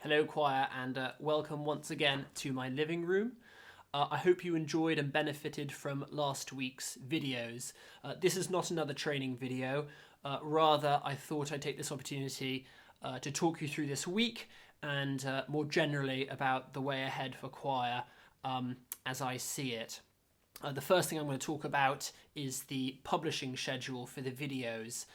Hello choir and welcome once again to my living room. I hope you enjoyed and benefited from last week's videos. This is not another training video, rather I thought I'd take this opportunity to talk you through this week and more generally about the way ahead for choir as I see it. The first thing I'm going to talk about is the publishing schedule for the videos.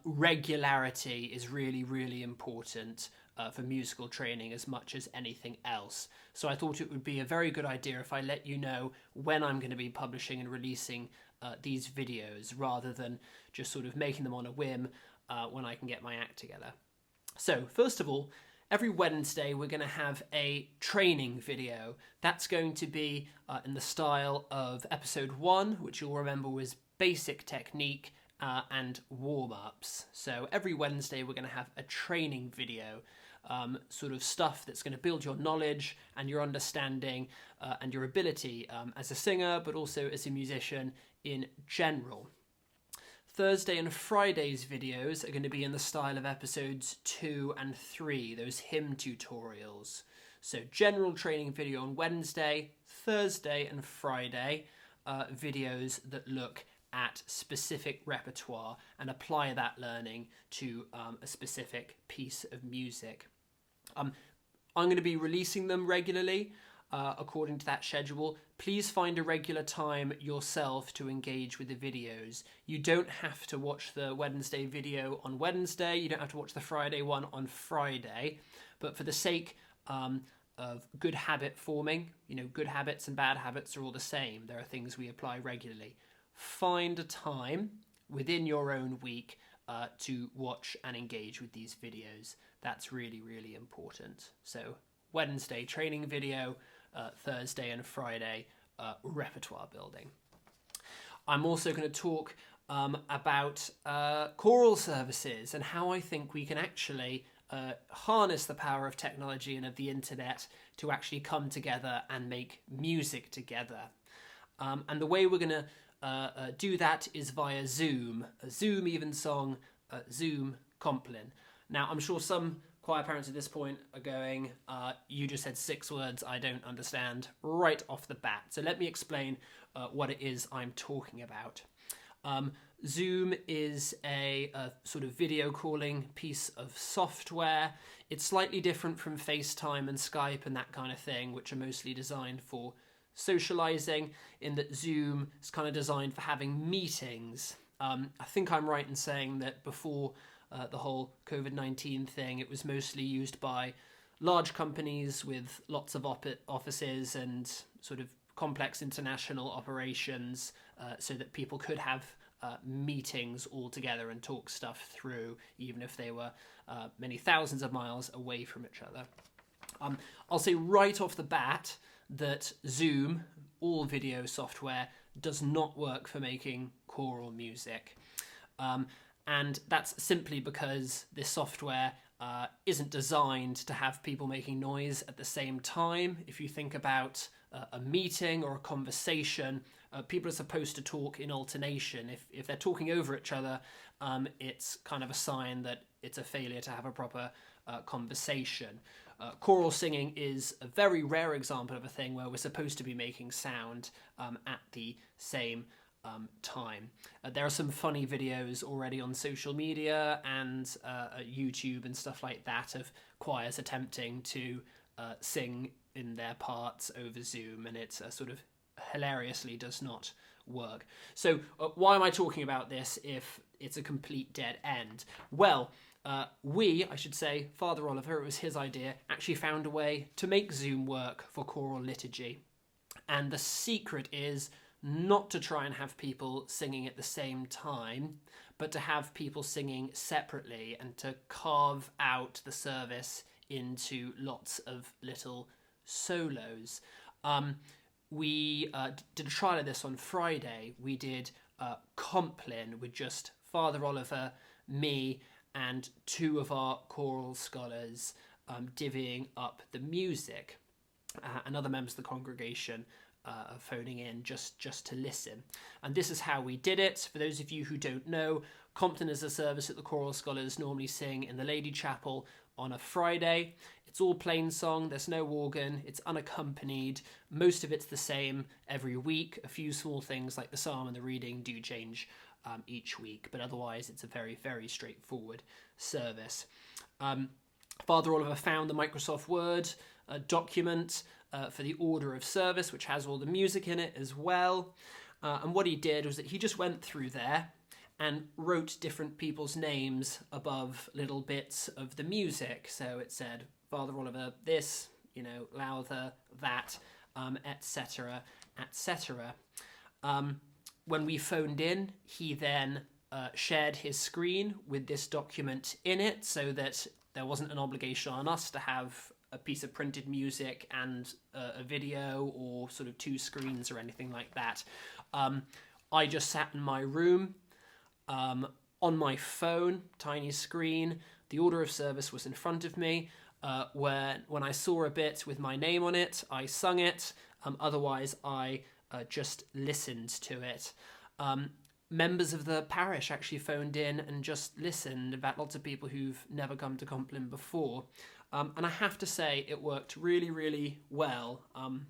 Regularity is really important for musical training as much as anything else. So I thought it would be a very good idea if I let you know when I'm going to be publishing and releasing these videos rather than just sort of making them on a whim when I can get my act together. So first of all, every Wednesday we're going to have a training video. That's going to be in the style of episode 1, which you'll remember was basic technique and warm-ups. So every Wednesday we're going to have a training video, sort of stuff that's going to build your knowledge and your understanding and your ability as a singer, but also as a musician in general. Thursday and Friday's videos are going to be in the style of episodes 2 and 3, those hymn tutorials. So general training video on Wednesday, Thursday and Friday, videos that look at specific repertoire and apply that learning to a specific piece of music. I'm going to be releasing them regularly according to that schedule. Please find a regular time yourself to engage with the videos. You don't have to watch the Wednesday video on Wednesday, you don't have to watch the Friday one on Friday, but for the sake of good habit forming, good habits and bad habits are all the same. There are things we apply regularly. Find a time within your own week to watch and engage with these videos. That's really important. So Wednesday training video, Thursday and Friday repertoire building. I'm also going to talk about choral services and how I think we can actually harness the power of technology and of the internet to actually come together and make music together. And the way we're going to do that is via Zoom, a Zoom Evensong, Zoom Compline. Now, I'm sure some choir parents at this point are going, you just said 6 words I don't understand right off the bat. So let me explain what it is I'm talking about. Zoom is a sort of video calling piece of software. It's slightly different from FaceTime and Skype and that kind of thing, which are mostly designed for socializing, in that Zoom is kind of designed for having meetings. I think I'm right in saying that before the whole COVID-19 thing, it was mostly used by large companies with lots of offices and sort of complex international operations so that people could have meetings all together and talk stuff through, even if they were many thousands of miles away from each other. I'll say right off the bat that Zoom, all video software, does not work for making choral music. And that's simply because this software isn't designed to have people making noise at the same time. If you think about a meeting or a conversation, people are supposed to talk in alternation. If they're talking over each other, it's kind of a sign that it's a failure to have a proper conversation. Choral singing is a very rare example of a thing where we're supposed to be making sound at the same time. There are some funny videos already on social media and YouTube and stuff like that of choirs attempting to sing in their parts over Zoom, and it sort of hilariously does not work. So why am I talking about this if it's a complete dead end? Well, I should say, Father Oliver, it was his idea, actually found a way to make Zoom work for choral liturgy. And the secret is not to try and have people singing at the same time, but to have people singing separately and to carve out the service into lots of little solos. We did a trial of this on Friday. We did Compline with just Father Oliver, me, and 2 of our choral scholars divvying up the music, and other members of the congregation phoning in just to listen. And this is how we did it. For those of you who don't know, Compline is a service that the choral scholars normally sing in the Lady Chapel on a Friday. It's all plain song, there's no organ, it's unaccompanied. Most of it's the same every week. A few small things like the psalm and the reading do change each week, but otherwise it's a very, very straightforward service. Father Oliver found the Microsoft Word document for the order of service, which has all the music in it as well. And what he did was that he just went through there and wrote different people's names above little bits of the music. So it said, Father Oliver this, Lowther that, etc., etc. When we phoned in, he then shared his screen with this document in it so that there wasn't an obligation on us to have a piece of printed music and a video or sort of two screens or anything like that. I just sat in my room on my phone, tiny screen. The order of service was in front of me. When I saw a bit with my name on it, I sung it. Otherwise, I just listened to it. Members of the parish actually phoned in and just listened. In fact, lots of people who've never come to Compline before. And I have to say, it worked really, really well. I'm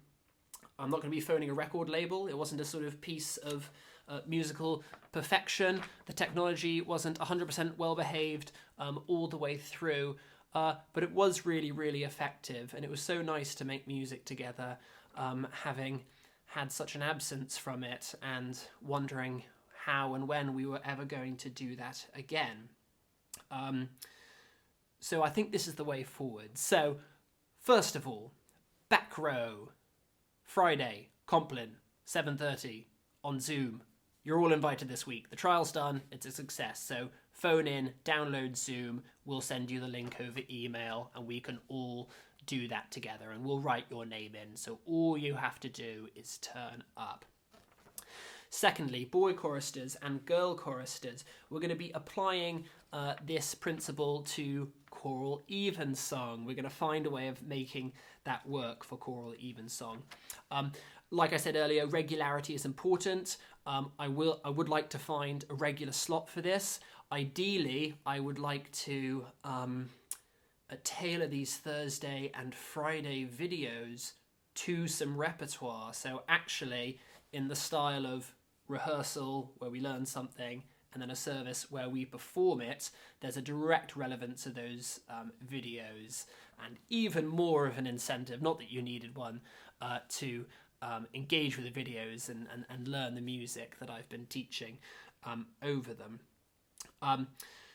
not going to be phoning a record label. It wasn't a sort of piece of musical perfection. The technology wasn't 100% well-behaved all the way through. But it was really, really effective. And it was so nice to make music together, having had such an absence from it and wondering how and when we were ever going to do that again. So I think this is the way forward. So, first of all, back row, Friday, Compline, 7:30 on Zoom. You're all invited this week. The trial's done. It's a success. So phone in, download Zoom. We'll send you the link over email and we can all do that together and we'll write your name in. So all you have to do is turn up. Secondly, boy choristers and girl choristers, we're going to be applying this principle to choral evensong. We're going to find a way of making that work for choral evensong. Like I said earlier, regularity is important. I would like to find a regular slot for this. Ideally, I would like to tailor these Thursday and Friday videos to some repertoire. So actually, in the style of rehearsal where we learn something and then a service where we perform it, there's a direct relevance to those videos and even more of an incentive, not that you needed one, to engage with the videos and learn the music that I've been teaching over them.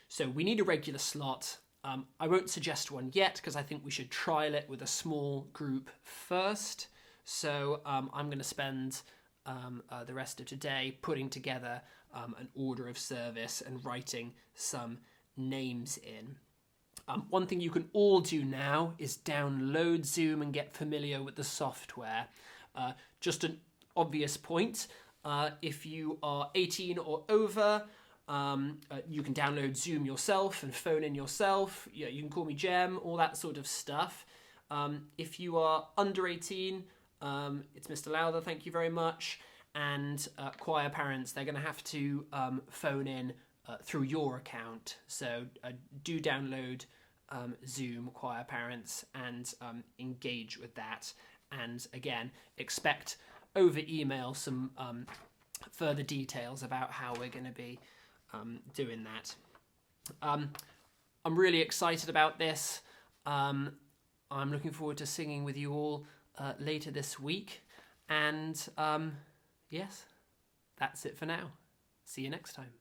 So we need a regular slot. I won't suggest one yet because I think we should trial it with a small group first. So I'm going to spend the rest of today putting together an order of service and writing some names in. One thing you can all do now is download Zoom and get familiar with the software. Just an obvious point, if you are 18 or over, you can download Zoom yourself and phone in yourself. You can call me Jem, all that sort of stuff. If you are under 18, it's Mr. Lowther, thank you very much. And choir parents, they're going to have to phone in through your account. So do download Zoom, choir parents, and engage with that. And again, expect over email some further details about how we're going to be doing that. I'm really excited about this. I'm looking forward to singing with you all later this week. And yes, that's it for now. See you next time.